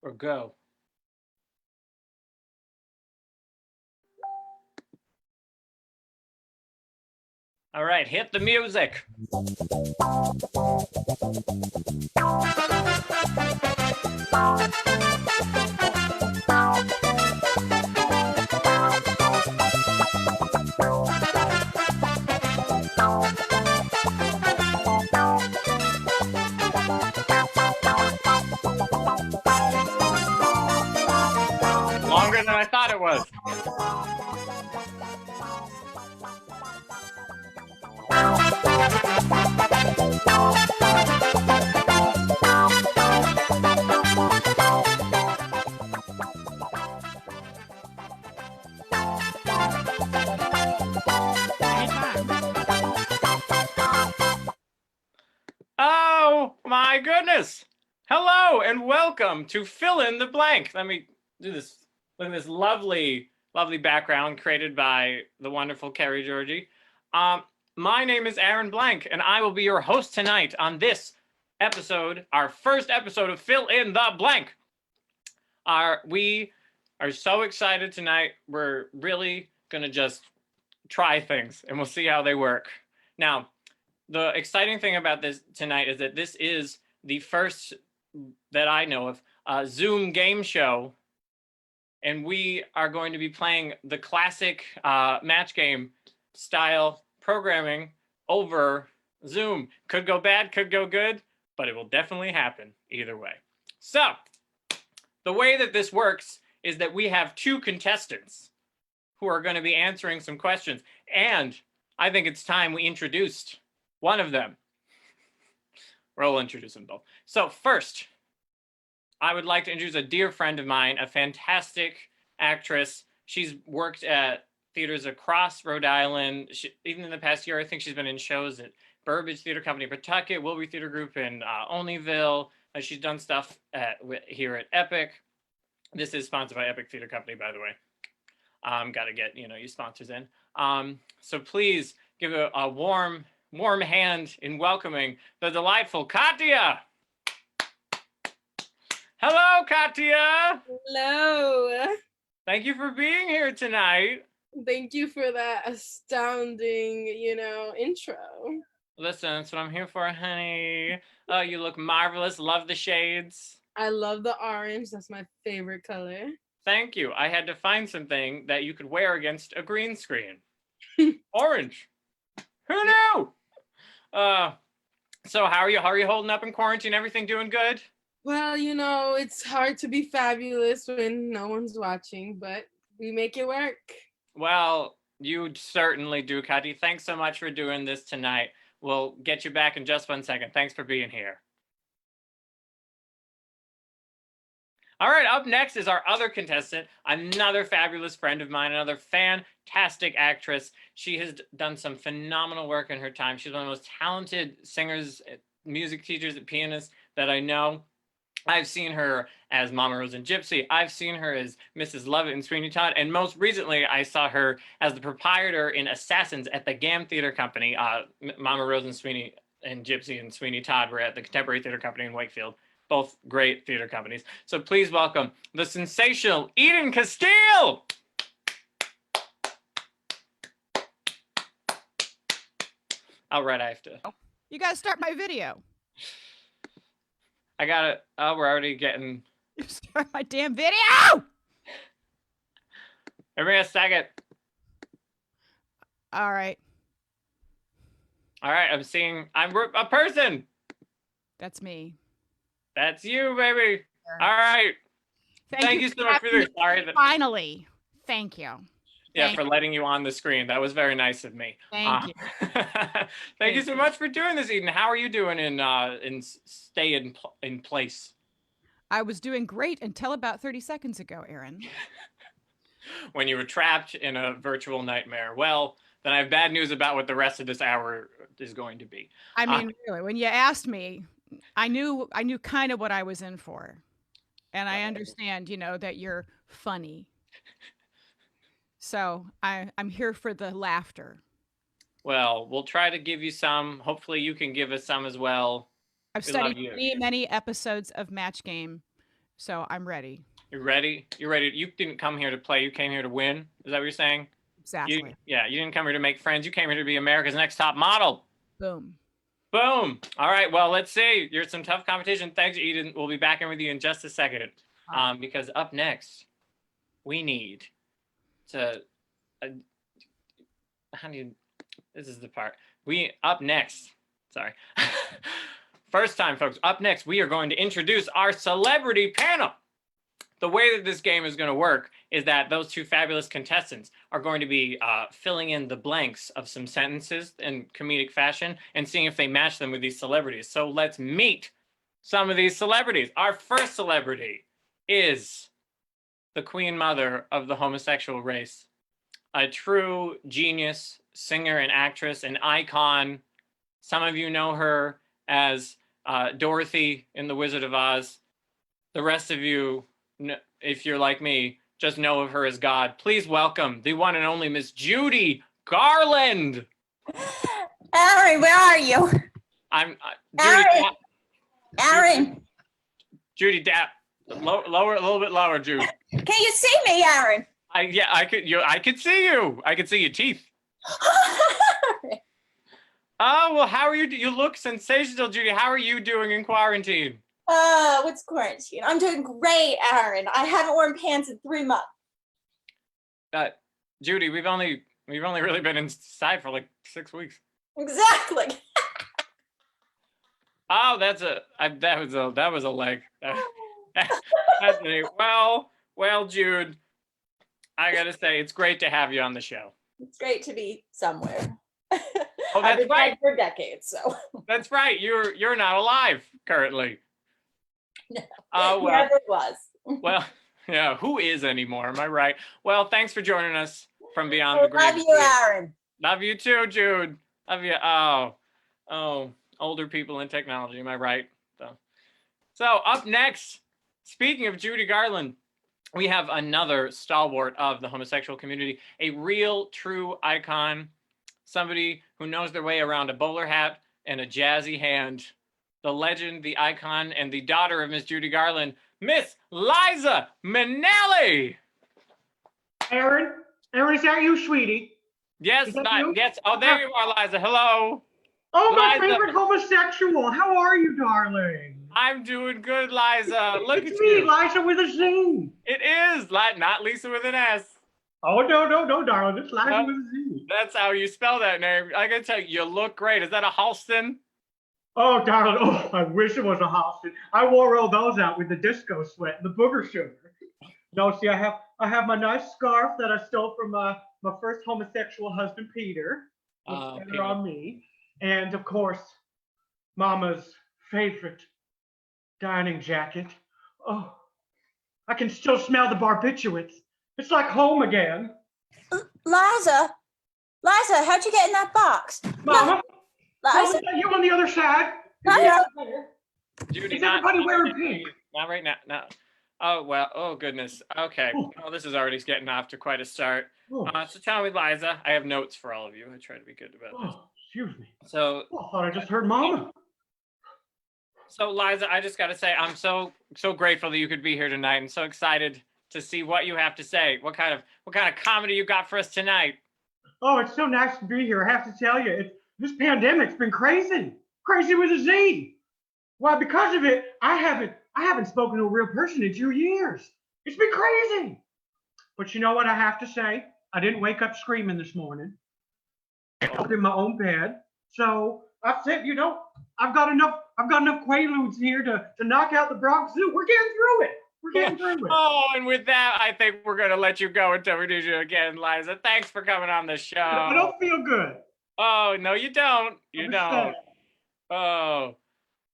or go. All right, hit the music. Longer than I thought it was. Oh my goodness! Hello and welcome to Fill in the Blank. Let me do this. Look at this lovely, lovely background created by the wonderful Kerry Giorgi. My name is Aaron Blanck, and I will be your host tonight on this episode, our first episode of Fill in the Blank. We are so excited tonight. We're really gonna just try things, and we'll see how they work. Now, the exciting thing about this tonight is that this is the first that I know of Zoom game show, and we are going to be playing the classic match game style programming over Zoom. Could go bad, could go good, but it will definitely happen either way. So the way that this works is that we have two contestants who are going to be answering some questions, and I think it's time we introduced one of them. We'll introduce them both. So first, I would like to introduce a dear friend of mine, a fantastic actress. She's worked at theaters across Rhode Island. Even in the past year, I think she's been in shows at Burbage Theater Company, Pawtucket, Wilby Theater Group in Olneyville. She's done stuff here at Epic. This is sponsored by Epic Theater Company, by the way. Got to get your sponsors in. So please give a warm hand in welcoming the delightful Katya. Hello, Katya. Hello. Thank you for being here tonight. Thank you for that astounding, intro. Listen, that's what I'm here for, honey. Oh, you look marvelous. Love the shades. I love the orange. That's my favorite color. Thank you. I had to find something that you could wear against a green screen. Orange. Who knew? So how are you? How are you holding up in quarantine? Everything doing good? Well, it's hard to be fabulous when no one's watching, but we make it work. Well, you certainly do, Kati. Thanks so much for doing this tonight. We'll get you back in just 1 second. Thanks for being here. All right, up next is our other contestant, another fabulous friend of mine, another fantastic actress. She has done some phenomenal work in her time. She's one of the most talented singers, music teachers, and pianists that I know. I've seen her as Mama Rose and Gypsy. I've seen her as Mrs. Lovett in Sweeney Todd. And most recently, I saw her as the proprietor in Assassins at the GAM Theater Company. Mama Rose and Sweeney and Gypsy and Sweeney Todd were at the Contemporary Theater Company in Wakefield. Both great theater companies. So please welcome the sensational Eden Castile. All right, I have to. You got to start my video. I got it. Oh, we're already getting. You start my damn video. Give me a second. All right. All right, I'm a person. That's me. That's you, baby. All right. Thank you so much for this. Sorry that. Finally. Thank you. Yeah, for letting you on the screen. That was very nice of me. Thank you. Thank you so much for doing this, Eden. How are you doing in stay in place? I was doing great until about 30 seconds ago, Aaron. When you were trapped in a virtual nightmare. Well, then I have bad news about what the rest of this hour is going to be. I mean, really, when you asked me, I knew kind of what I was in for. And I understand, that you're funny. So I'm here for the laughter. Well, we'll try to give you some. Hopefully you can give us some as well. I've studied many episodes of Match Game, So I'm ready. You ready? You ready? You didn't come here to play. You came here to win. Is that what you're saying? Exactly. You didn't come here to make friends. You came here to be America's Next Top Model. Boom. Boom. All right. Well, let's see. You're some tough competition. Thanks, Eden. We'll be back in with you in just a second. Because up next, we need to. This is the part. Sorry. First time, folks. Up next, we are going to introduce our celebrity panel. The way that this game is going to work is that those two fabulous contestants are going to be filling in the blanks of some sentences in comedic fashion and seeing if they match them with these celebrities. So let's meet some of these celebrities. Our first celebrity is the queen mother of the homosexual race, a true genius, singer and actress, an icon. Some of you know her as Dorothy in The Wizard of Oz. The rest of you, if you're like me, just know of her as God. Please welcome the one and only Miss Judy Garland. Aaron, where are you? I'm Aaron. Judy, lower a little bit lower, Jude. Can you see me, Aaron? I could see you. I could see your teeth. Oh, well, how are you? You look sensational, Judy. How are you doing in quarantine? What's quarantine? I'm doing great, Aaron. I haven't worn pants in 3 months. Judy, we've only really been inside for like 6 weeks. Exactly. Oh, that was a leg. That's me. Well, Jude, I gotta say, it's great to have you on the show. It's great to be somewhere. Oh, I've that's been right. dead for decades, so. That's right. You're not alive currently. No, Oh, well. never was. Well, yeah. Who is anymore? Am I right? Well, thanks for joining us from beyond the grave. Love you, Aaron. Love you too, Jude. Love you. Oh, older people in technology. Am I right? So up next, speaking of Judy Garland, we have another stalwart of the homosexual community, a real, true icon, somebody who knows their way around a bowler hat and a jazzy hand, the legend, the icon, and the daughter of Miss Judy Garland, Miss Liza Minnelli. Aaron, is that you, sweetie? Yes, Is that you? yes. Oh, there you are, Liza. Hello. Oh, my Liza. favorite homosexual. How are you, darling? I'm doing good, Liza. Look It's at me, you. Liza with a Z. It is, not Lisa with an S. Oh, no, darling. It's Liza with a Z. That's how you spell that name. I gotta tell you, you look great. Is that a Halston? Oh, darling. Oh, I wish it was a Halston. I wore all those out with the disco sweat and the booger sugar. No, see, I have my nice scarf that I stole from my first homosexual husband, Peter. Peter on me. And, of course, Mama's favorite dining jacket. Oh, I can still smell the barbiturates. It's like home again. Liza, how'd you get in that box? Mama, Liza, is that you on the other side? Liza. Judy, Is everybody wearing pink? Not right now. No. Oh, well. Oh, goodness. Okay. Oh, this is already getting off to quite a start. Oh, So tell me, Liza, I have notes for all of you. I try to be good about this. Excuse me. So, Oh, I thought I just heard Mama. So Liza, I just got to say, I'm so grateful that you could be here tonight, and so excited to see what you have to say. What kind of comedy you got for us tonight? Oh, it's so nice to be here. I have to tell you, this pandemic's been crazy with a Z. Why, because of it, I haven't spoken to a real person in 2 years. It's been crazy. But you know what I have to say? I didn't wake up screaming this morning. I was in my own bed. So I said, I've got enough Quaaludes here to knock out the Bronx Zoo. We're getting through it. Oh, and with that, I think we're going to let you go until we do you again, Liza. Thanks for coming on the show. I don't feel good. Oh, no, you don't. You I'm don't. sad.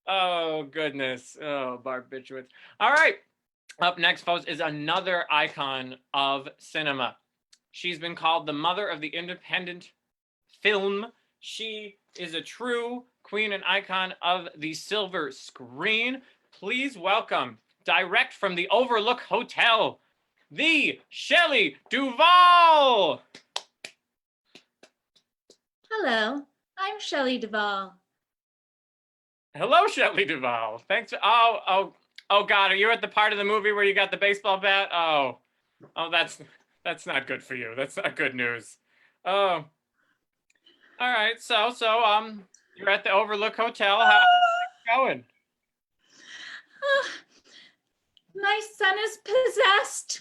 Oh, goodness. Oh, barbiturates. All right. Up next, folks, is another icon of cinema. She's been called the mother of the independent film. She is a true queen and icon of the silver screen. Please welcome, direct from the Overlook Hotel, the Shelley Duvall. Hello, I'm Shelley Duvall. Hello, Shelley Duvall. Thanks. Oh God, are you at the part of the movie where you got the baseball bat? Oh, that's not good for you. That's not good news. Oh, all right. So you're at the Overlook Hotel. How's it going? My son is possessed.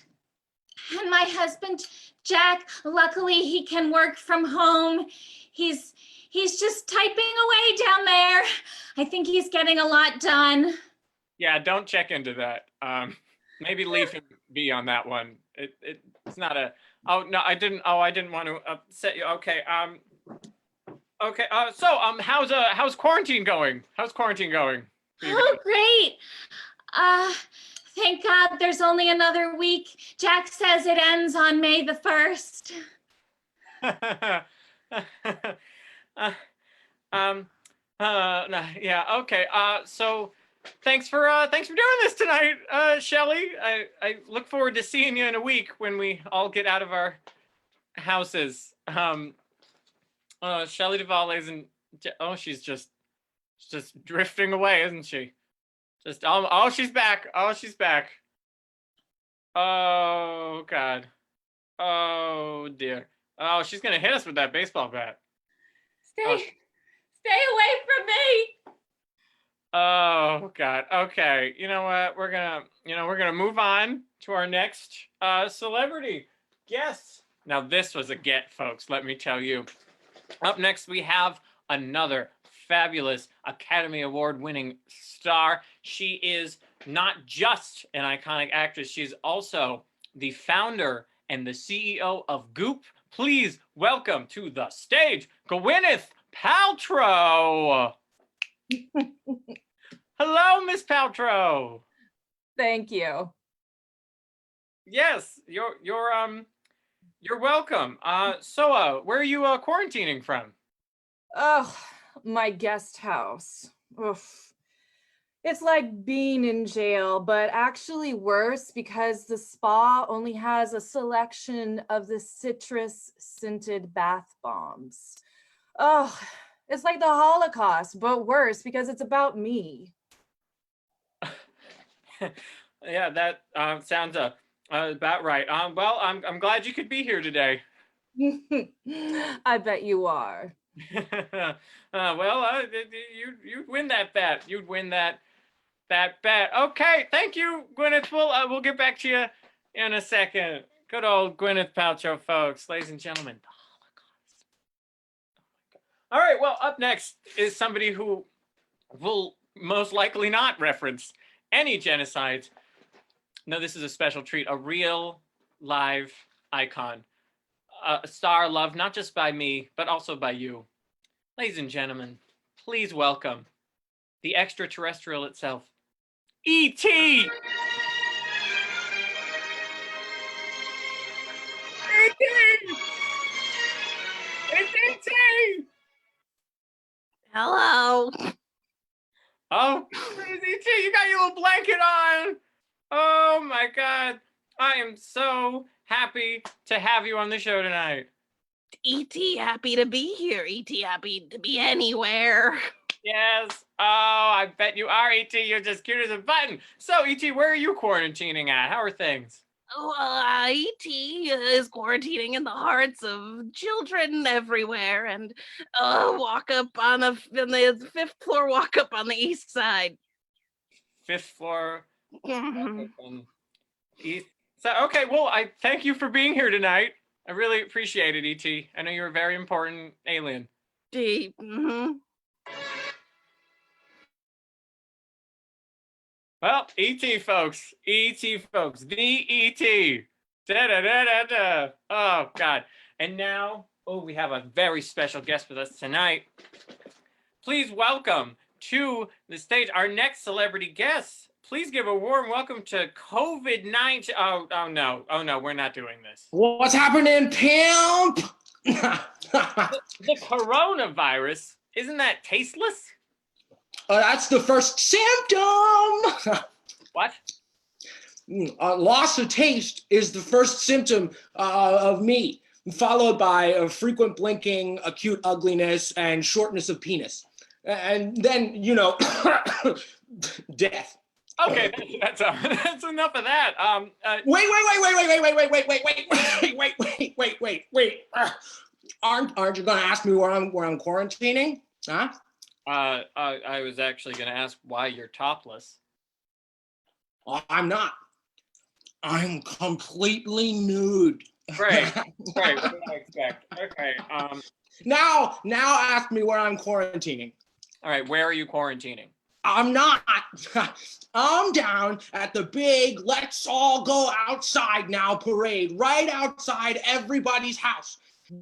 And my husband, Jack, luckily he can work from home. He's just typing away down there. I think he's getting a lot done. Yeah, don't check into that. Maybe leave him be on that one. It's not a. Oh no, I didn't want to upset you. Okay. Okay. How's quarantine going? How's quarantine going? Oh, great. Thank God there's only another week. Jack says it ends on May the 1st. Yeah. Okay. So thanks for doing this tonight, Shelly. I look forward to seeing you in a week when we all get out of our houses. Shelly Duvall isn't. Oh, she's just drifting away, isn't she? Just oh, she's back. Oh, she's back. Oh God. Oh dear. Oh, she's gonna hit us with that baseball bat. Stay away from me. Oh God. Okay. You know what? We're gonna move on to our next celebrity guest. Now this was a get, folks. Let me tell you. Up next, we have another fabulous Academy Award winning star. She is not just an iconic actress, she's also the founder and the CEO of Goop. Please welcome to the stage, Gwyneth Paltrow. Hello, Miss Paltrow. Thank you. Yes, you're welcome. So where are you quarantining from? Oh, my guest house. Oof. It's like being in jail, but actually worse because the spa only has a selection of the citrus scented bath bombs. Oh, it's like the Holocaust, but worse because it's about me. Yeah, that sounds about right. Well, I'm glad you could be here today. I bet you are. Well, you'd win that bet. You'd win that bet. Okay, thank you, Gwyneth. We'll get back to you in a second. Good old Gwyneth Paltrow, folks, ladies and gentlemen. The Holocaust. All right. Well, up next is somebody who will most likely not reference any genocides. No, this is a special treat. A real live icon. A star loved not just by me, but also by you. Ladies and gentlemen, please welcome the extraterrestrial itself, E.T. E.T. It's E.T. Hello. Oh, it's E.T. You got your little blanket on. Oh my God. I am so happy to have you on the show tonight. E.T. happy to be here. E.T. happy to be anywhere. Yes. Oh, I bet you are, E.T. You're just cute as a button. So, E.T., where are you quarantining at? How are things? Oh, E.T. is quarantining in the hearts of children everywhere, and walk up on the fifth floor, walk up on the east side. Fifth floor. Mhm. East. So, okay, well, I thank you for being here tonight. I really appreciate it, E.T. I know you're a very important alien. Mhm. Well, E.T. folks, E.T. folks, the E.T. Da-da-da-da-da. Oh, God. And now, we have a very special guest with us tonight. Please welcome to the stage our next celebrity guest. Please give a warm welcome to COVID-19. Oh no, we're not doing this. What's happening, pimp? The coronavirus, isn't that tasteless? That's the first symptom. What? Loss of taste is the first symptom of me, followed by frequent blinking, acute ugliness, and shortness of penis. And then, death. Okay, that's enough of that. Wait. Aren't you gonna ask me where I'm quarantining? Huh? I was actually going to ask why you're topless. Oh, I'm not. I'm completely nude. Right. What did I expect? Okay. Now ask me where I'm quarantining. All right. Where are you quarantining? I'm not. I'm down at the big let's all go outside now parade right outside everybody's house.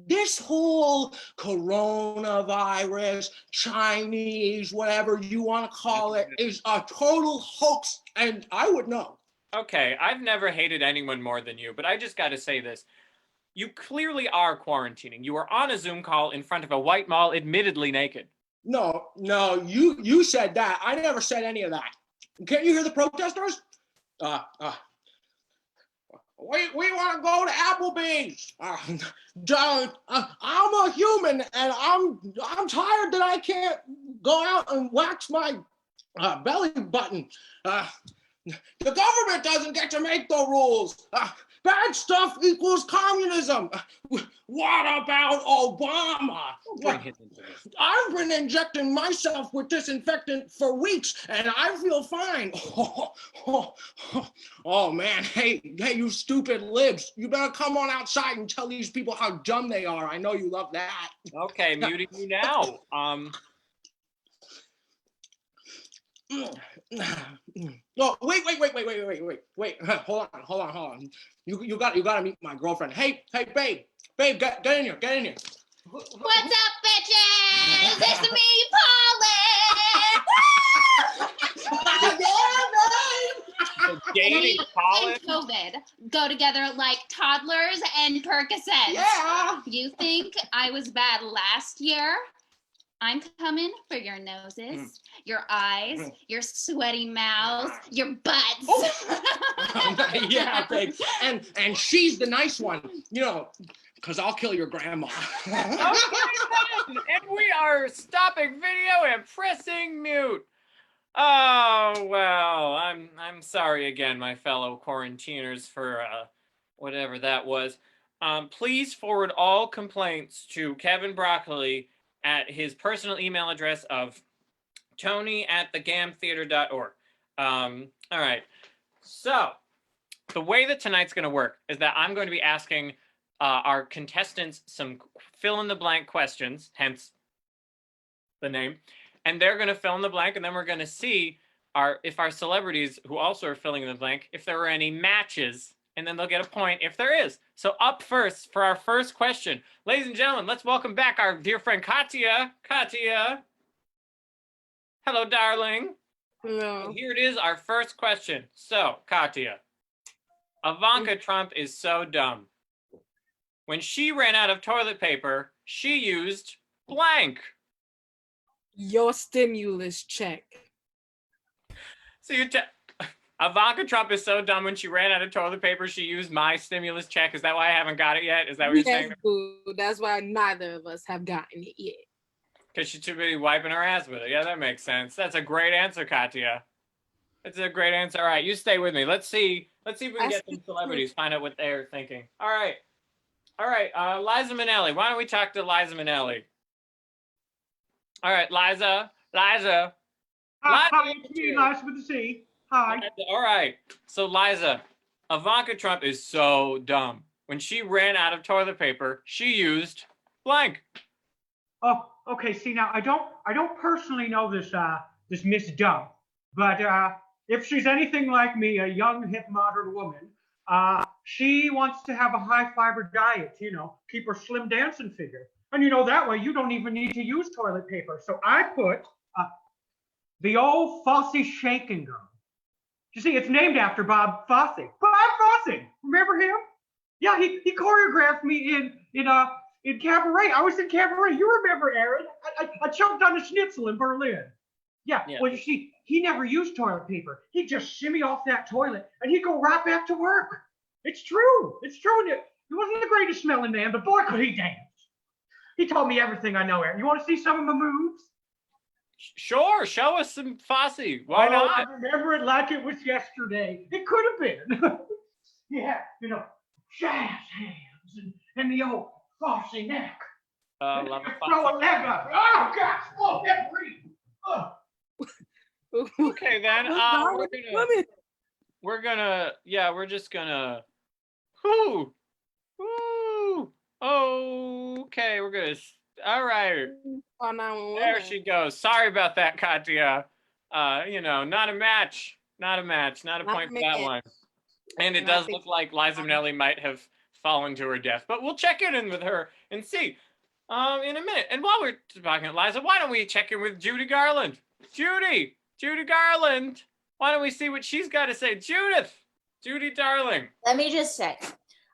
This whole coronavirus, Chinese, whatever you want to call it, is a total hoax, and I would know. Okay, I've never hated anyone more than you, but I just got to say this. You clearly are quarantining. You are on a Zoom call in front of a white mall, admittedly naked. No, you said that. I never said any of that. Can't you hear the protesters? We want to go to Applebee's. I'm a human, and I'm tired that I can't go out and wax my belly button. The government doesn't get to make the rules. Bad stuff equals communism. What about Obama? I've been injecting myself with disinfectant for weeks, and I feel fine. Oh man, hey, you stupid libs. You better come on outside and tell these people how dumb they are. I know you love that. Okay, muting you now. No, wait. Hold on. You got to meet my girlfriend. Hey, babe, get in here. What's up, bitches? It's me, Polly. Dating Colin. And COVID go together like toddlers and Percocets. Yeah. You think I was bad last year? I'm coming for your noses, your eyes, your sweaty mouths, your butts. Oh. Yeah, babe. And she's the nice one, because I'll kill your grandma. Okay, then. And we are stopping video and pressing mute. Oh, well, I'm sorry again, my fellow quarantiners, for whatever that was. Please forward all complaints to Kevin Broccoli at his personal email address of tony@thegamtheater.org. All right. So the way that tonight's going to work is that I'm going to be asking our contestants some fill-in-the-blank questions, hence the name, and they're going to fill in the blank, and then we're going to see if our celebrities who also are filling in the blank, if there were any matches, and then they'll get a point if there is. So up first for our first question, ladies and gentlemen, let's welcome back our dear friend Katya. Katya. Hello, darling. Hello. And here it is, our first question. So, Katya, Ivanka Trump is so dumb. When she ran out of toilet paper, she used blank. Your stimulus check. So Ivanka Trump is so dumb when she ran out of toilet paper, she used my stimulus check. Is that why I haven't got it yet? Is that what you're saying? Boo. That's why neither of us have gotten it yet. Because she's too busy wiping her ass with it. Yeah, that makes sense. That's a great answer, Katya. That's a great answer. All right, you stay with me. Let's see if we can get some celebrities, find out what they're thinking. All right, Liza Minnelli. Why don't we talk to Liza Minnelli? All right, Liza. Hi, it's me, Liza with the C. Hi. All right. So Liza, Ivanka Trump is so dumb. When she ran out of toilet paper, she used blank. Oh, okay. See, now I don't personally know this Miss Dumb, but if she's anything like me, a young, hip, modern woman, she wants to have a high fiber diet. Keep her slim dancing figure, and that way you don't even need to use toilet paper. So I put the old Fosse shaking girl. You see, it's named after Bob Fosse. Bob Fosse, remember him? Yeah, he choreographed me in Cabaret. I was in Cabaret. You remember, Aaron? I choked on a schnitzel in Berlin. Yeah. Well, you see, he never used toilet paper. He'd just shimmy off that toilet and he'd go right back to work. It's true. He wasn't the greatest smelling man, but boy, could he dance. He taught me everything I know, Aaron. You want to see some of my moves? Sure, show us some Fosse. Why I not? remember it like it was yesterday. It could have been. Yeah, jazz hands and the old Fosse neck. Love a Throw Fosse. a leg up. Oh, gosh. Oh, that breathe. Oh. Okay, then Women. we're just gonna. Whoo, whoo. Okay, we're gonna. All right. Oh, 911. There she goes. Sorry about that, Katya. Not a match. Not a match. Not a Not point a for that match. one. And it And I does think- look like Liza Minnelli might have fallen to her death. But we'll check in with her and see in a minute. And while we're talking about Liza, why don't we check in with Judy Garland? Judy Garland. Why don't we see what she's got to say? Judy, darling. Let me just say,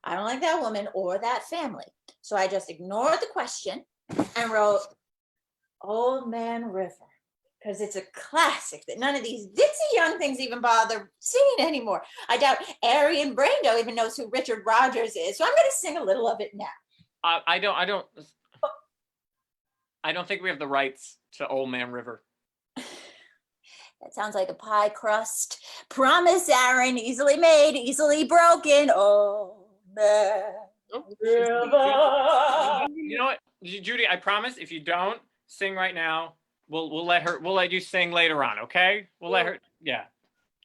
I don't like that woman or that family. So I just ignored the question and wrote Old Man River, because it's a classic that none of these ditzy young things even bother singing anymore. I doubt Arian Brando even knows who Richard Rodgers is. So I'm going to sing a little of it now. I don't think we have the rights to Old Man River. That sounds like a pie crust. Promise, Aaron, easily made, easily broken. Old Man River. You know what, Judy? I promise, if you don't sing right now, we'll let you sing later on. Okay? We'll let her. Yeah.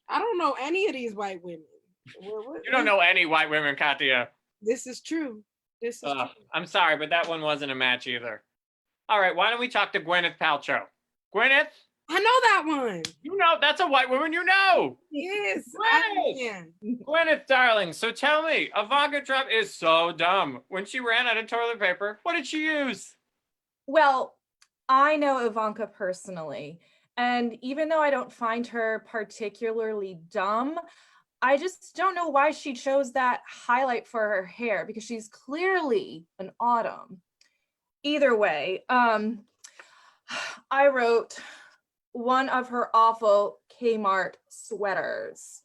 I don't know any of these white women. You don't know any white women, Katya. This is true. This is true. I'm sorry, but that one wasn't a match either. All right, why don't we talk to Gwyneth Paltrow? Gwyneth, I know that one. that's a white woman you know. Yes. Gwyneth, darling, so tell me, Ivanka Trump is so dumb. When she ran out of toilet paper, what did she use? Well, I know Ivanka personally, and even though I don't find her particularly dumb, I just don't know why she chose that highlight for her hair, because she's clearly an autumn. Either way, I wrote one of her awful Kmart sweaters.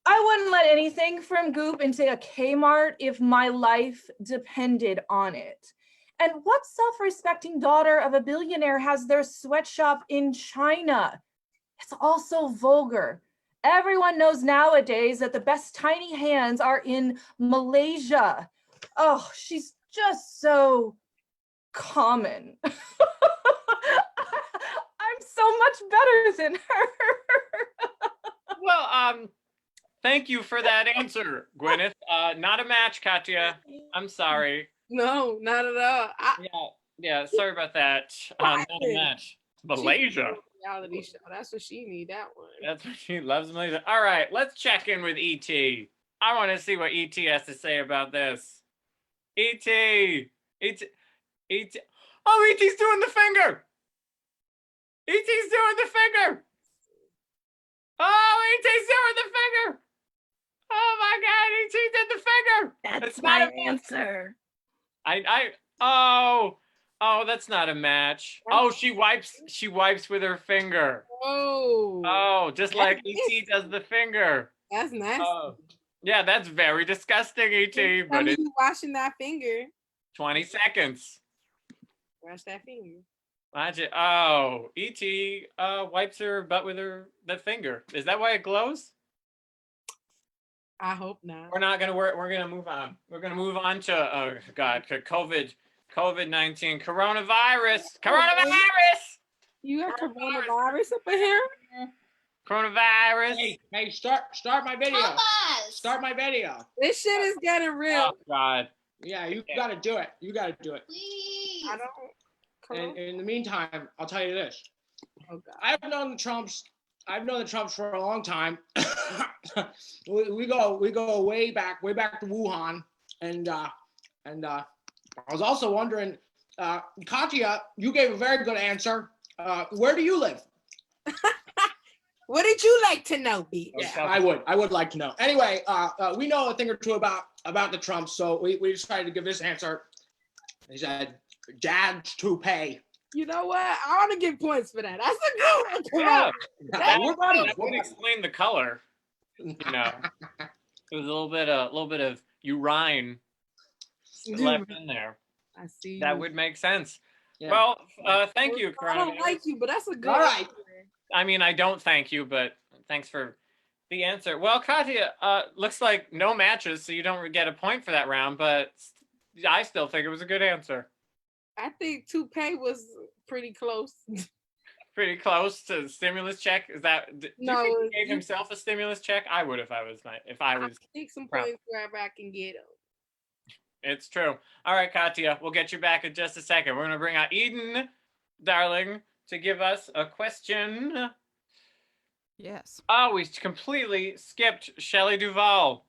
I wouldn't let anything from Goop into a Kmart if my life depended on it. And what self-respecting daughter of a billionaire has their sweatshop in China? It's also vulgar. Everyone knows nowadays that the best tiny hands are in Malaysia. Oh, she's just so common. I'm so much better than her. Well, thank you for that answer, Gwyneth. Not a match, Katya. I'm sorry. No, not at all. Yeah, sorry about that. Not a match. Malaysia. Reality show. That's what she need. That one. That's what she loves, Malaysia. All right, let's check in with E.T. I want to see what E.T. has to say about this. E.T. E.T. Oh, E.T.'s doing the finger. E.T.'s doing the finger. Oh, E.T.'s doing the finger. Oh my God, E.T. did the finger. That's not my a match. answer. Oh, that's not a match. Oh, she wipes with her finger. Oh, just like E.T. does the finger. That's nasty. Oh, yeah, that's very disgusting, E.T. But it's you washing that finger. 20 seconds. Wash that finger. Watch it. Oh, E.T. Wipes her butt with the finger. Is that why it glows? I hope not. We're not gonna work. We're gonna move on. We're gonna move on to COVID-19, coronavirus. You got coronavirus up in here? Coronavirus. Hey, start my video. Help us. Start my video. This shit is getting real. Oh God. Yeah, you gotta do it. You gotta do it. Please. I don't. And in the meantime, I'll tell you this. Oh God. I've known the Trumps for a long time. we go way back to Wuhan, and I was also wondering, Katya, you gave a very good answer. Where do you live? What did you like to know, B? Yeah, I would like to know. Anyway, we know a thing or two about the Trumps, so we decided to give this answer. He said, "Dad's toupee." You know what? I want to give points for that. That's a good one. Come Yeah. on. We're buddies. That would explain the color. It was a little bit of urine left in there. I see. That would make sense. Yeah. Well, thank you, I don't Corona. like you, but that's a good. All right. answer. I mean, I don't thank you, but thanks for the answer. Well, Katya, looks like no matches, so you don't get a point for that round, but I still think it was a good answer. I think Toupee was pretty close. Pretty close to the stimulus check. Is that? Do you No, think he gave you- himself a stimulus check? I would if I was. I think some Proud. points wherever I can get them. It's true. All right, Katya, we'll get you back in just a second. We're gonna bring out Eden, darling, to give us a question. Yes. Oh, we completely skipped Shelley Duvall.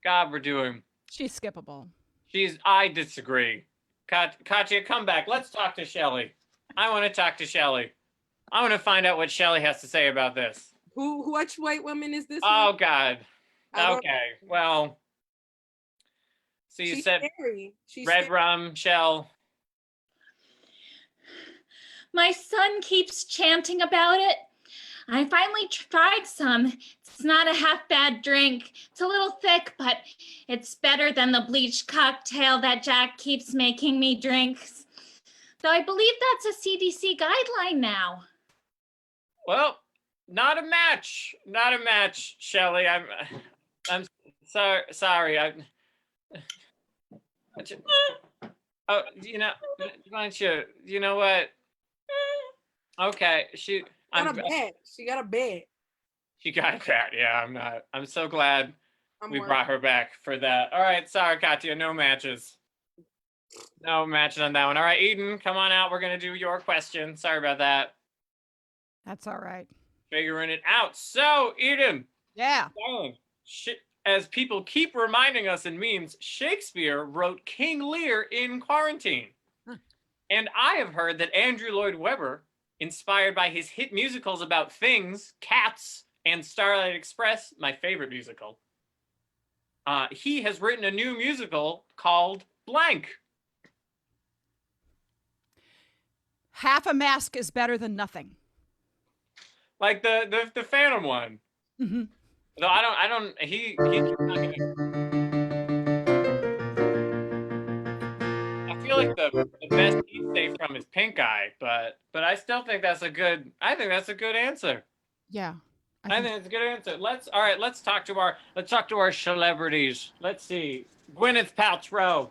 God, we're doing. She's skippable. I disagree. Katya, come back. Let's talk to Shelley. I want to talk to Shelley. I want to find out what Shelley has to say about this. Which white woman is this? Oh, one? God. I don't- Okay, well. So you She's said scary. She's red scary. rum, Shell. My son keeps chanting about it. I finally tried some. It's not a half bad drink. It's a little thick, but it's better than the bleach cocktail that Jack keeps making me drink. Though I believe that's a CDC guideline now. Well, not a match. Not a match, Shelley. I'm sorry. Oh, why don't you know what? Okay, She got a bed. She got a bed. She got that. Yeah, I'm so glad we worried. brought her back for that. All right, sorry, Katya, no matches. No matches on that one. All right, Eden, come on out. We're gonna do your question. Sorry about that. That's all right. Figuring it out. So, Eden, Yeah. darling, as people keep reminding us in memes, Shakespeare wrote King Lear in quarantine. Huh. And I have heard that Andrew Lloyd Webber, inspired by his hit musicals about things, Cats, and Starlight Express, my favorite musical, he has written a new musical called Blanck. Half a mask is better than nothing. Like the Phantom one. Mm-hmm. Though I don't, he keeps not gonna. I feel like the best he's safe from is Pink Eye, but I still think that's a good, I think that's a good answer. Yeah. I think it's a good answer. Let's talk to our celebrities. Let's see. Gwyneth Paltrow.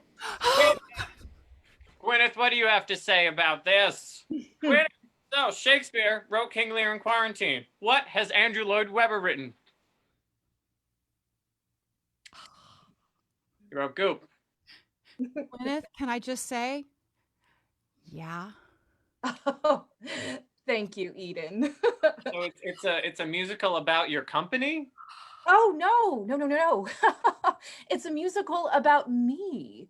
Gwyneth, what do you have to say about this? Gwyneth, so Shakespeare wrote King Lear in quarantine. What has Andrew Lloyd Webber written? He wrote Goop. Gwyneth, can I just say? Yeah. Oh, thank you, Eden. So it's a musical about your company? Oh, no. It's a musical about me.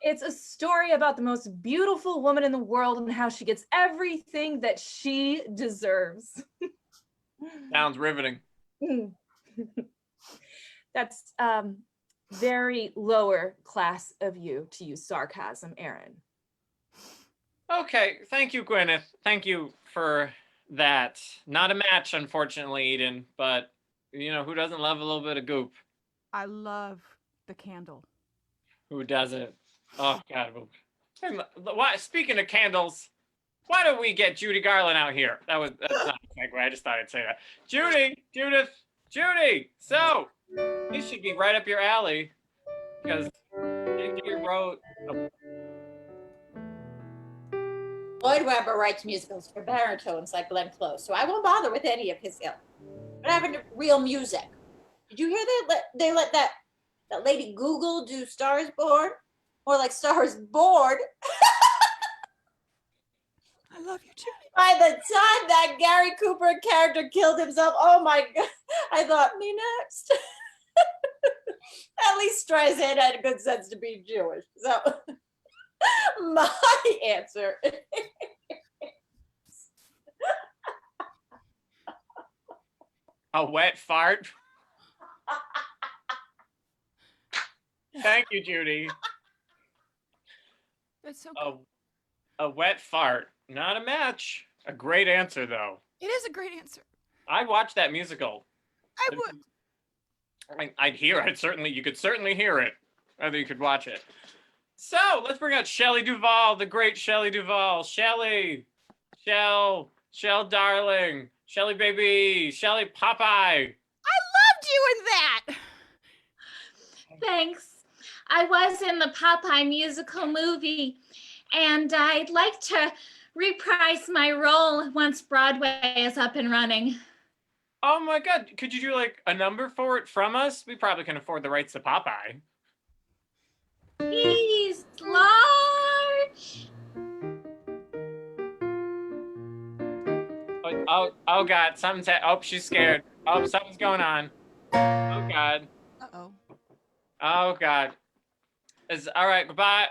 It's a story about the most beautiful woman in the world and how she gets everything that she deserves. Sounds riveting. That's very lower class of you to use sarcasm, Aaron. Okay, thank you, Gwyneth. Thank you for that. Not a match, unfortunately, Eden, but who doesn't love a little bit of Goop? I love the candle. Who doesn't? Oh, God. And speaking of candles, why don't we get Judy Garland out here? That's not a segue. I just thought I'd say that. Judy! So, this should be right up your alley, because Shakespeare wrote Lloyd Webber writes musicals for baritones like Glenn Close, so I won't bother with any of his ilk. What happened to real music? Did you hear that? They let that lady Google do Stars Born? More like Stars Bored. I love you, Judy. By the time that Gary Cooper character killed himself, oh my God, I thought, me next. At least Streisand had good sense to be Jewish. So my answer. A wet fart. Thank you, Judy. That's so good. A wet fart. Not a match. A great answer, though. It is a great answer. I'd watch that musical. I would. I'd hear it. You could certainly hear it. Whether you could watch it. So let's bring out Shelley Duvall, the great Shelley Duvall. Shelley, Shell, darling, Shelley baby, Shelley Popeye. I loved you in that. Thanks. I was in the Popeye musical movie, and I'd like to reprise my role once Broadway is up and running. Oh my God, could you do like a number for it from us? We probably can afford the rights to Popeye. He's large. Oh God, she's scared. Oh, something's going on. Oh God. Uh-oh. Oh God. All right, goodbye.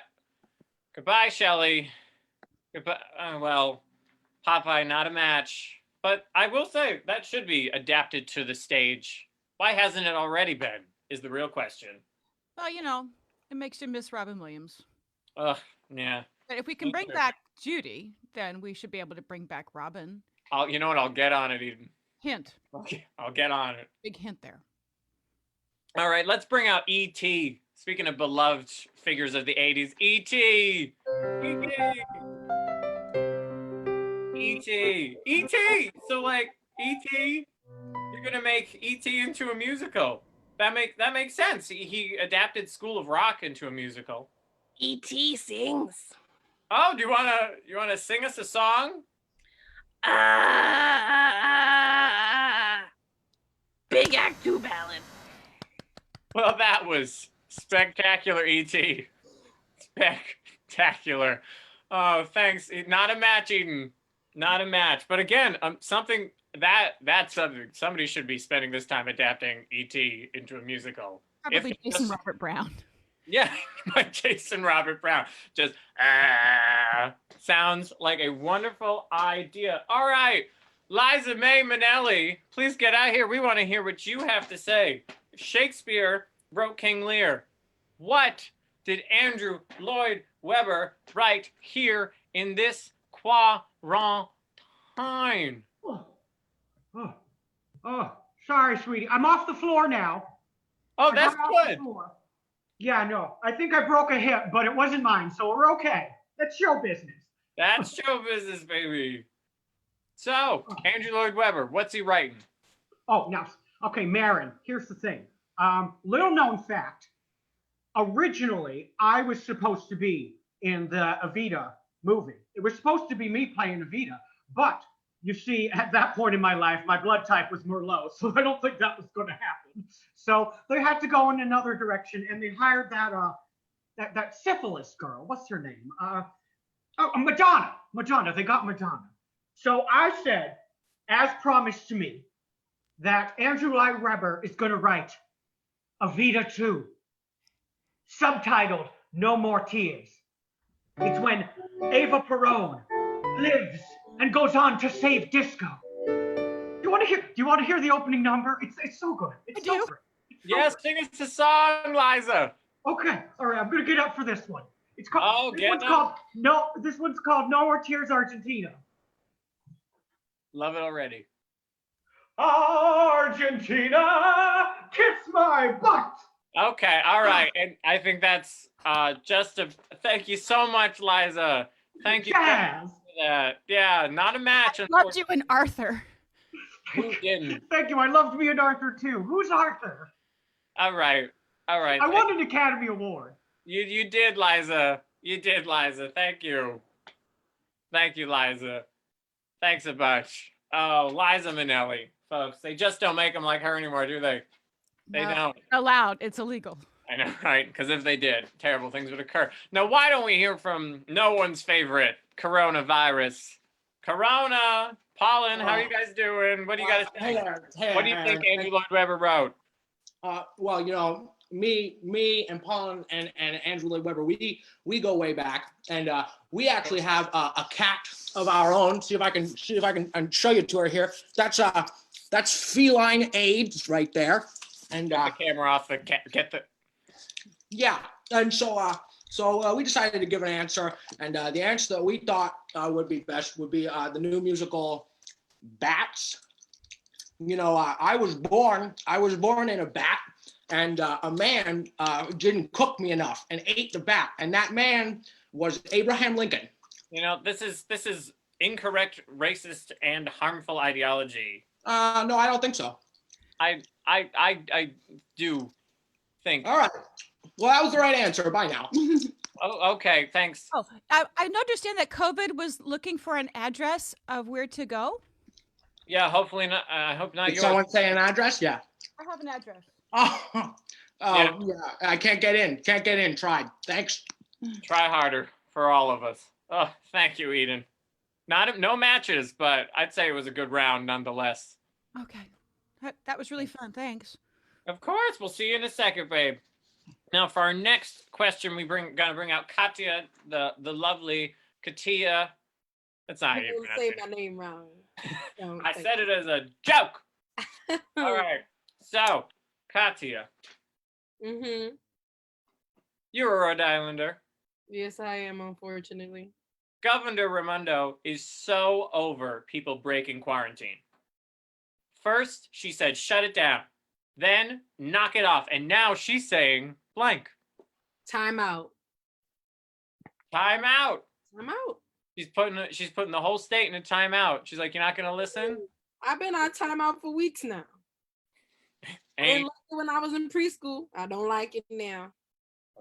Goodbye, Shelley. Goodbye. Well, Popeye, not a match. But I will say that should be adapted to the stage. Why hasn't it already been, is the real question. Well, you know, it makes you miss Robin Williams. Ugh, yeah. But if we can bring back Judy, then we should be able to bring back Robin. You know what? I'll get on it, Eden. Hint. Okay, I'll get on it. Big hint there. All right, let's bring out E.T. Speaking of beloved figures of the 80s, E.T. E.T. E.T. So like E.T. You're gonna make E.T. into a musical. That makes sense. He adapted School of Rock into a musical. E.T. sings. Oh, do you wanna sing us a song? Big Act 2 ballad. Well, that was spectacular, E.T. Spectacular. Oh, thanks. Not a match, Eden. Not a match. But again, something that's something somebody should be spending this time adapting E.T. into a musical. Probably Jason Robert Brown. Yeah, like Jason Robert Brown. Just sounds like a wonderful idea. All right, Liza May Minnelli, please get out here. We want to hear what you have to say. Shakespeare wrote King Lear. What did Andrew Lloyd Webber write here in this quarantine? Oh, sorry, sweetie. I'm off the floor now. Oh, that's good. Yeah, no. I think I broke a hip, but it wasn't mine, so we're okay. That's show business. That's show business, baby. So, Andrew Lloyd Webber, what's he writing? Oh, now, okay, Marin, here's the thing. Little known fact. Originally, I was supposed to be in the Evita movie. It was supposed to be me playing Evita, but you see, at that point in my life, my blood type was Merlot, so I don't think that was going to happen. So they had to go in another direction, and they hired that syphilis girl. What's her name? Madonna. Madonna. They got Madonna. So I said, as promised to me, that Andrew Lloyd Webber is going to write Evita 2, subtitled No More Tears. It's when Eva Perón lives and goes on to save disco. Do you want to hear the opening number? It's so good. It's so great. Yes, sing us a song, Liza. Okay, all right. I'm gonna get up for this one. It's called. This one's called No More Tears, Argentina. Love it already. Argentina, kiss my butt. Okay, all right, and I think that's thank you so much, Liza. Thank you for that. Yeah, not a match. I loved you and Arthur. Who didn't? Thank you. I loved me and Arthur too. Who's Arthur? All right. I won an Academy Award. You did, Liza. You did, Liza. Thank you. Thank you, Liza. Thanks a bunch. Oh, Liza Minnelli, folks. They just don't make them like her anymore, do they? They don't. Allowed. It's illegal. I know, right? Because if they did, terrible things would occur. Now, why don't we hear from no one's favorite coronavirus? Corona. Pollen, how are you guys doing? What do you guys think? What do you think Andrew Lloyd Webber wrote? Well, you know, me and Pollen and Andrew Lloyd Webber, we go way back, and we actually have a cat of our own. See if I can show you to her here. That's feline AIDS right there. And get the camera off the cat. Yeah, and so we decided to give an answer, and the answer that we thought would be best would be the new musical Bats. You know, I was born in a bat, and a man didn't cook me enough and ate the bat, and that man was Abraham Lincoln. You know, this is incorrect, racist, and harmful ideology. No, I don't think so. I do think. All right. Well, that was the right answer. Bye now. Oh, okay. Thanks. Oh, I understand that COVID was looking for an address of where to go. Yeah, hopefully not. I hope not Did yours. someone say an address? Yeah. I have an address. Oh, yeah. I can't get in. Can't get in. Tried. Thanks. Try harder for all of us. Oh, thank you, Eden. No matches, but I'd say it was a good round nonetheless. Okay, that was really fun. Thanks. Of course, we'll see you in a second, babe. Now, for our next question, gonna bring out Katya, the lovely Katia. That's not how you Don't pronounce say it. my name wrong. Don't I say said it as a joke. All right. So, Katya, Mm-hmm. you're a Rhode Islander. Yes, I am, unfortunately. Governor Raimondo is so over people breaking quarantine. First, she said, shut it down. Then, knock it off. And now she's saying, blank. Time out. Time out. Time out. She's putting the whole state in a timeout. She's like, you're not gonna listen? I've been on timeout for weeks now. I didn't like it when I was in preschool. I don't like it now.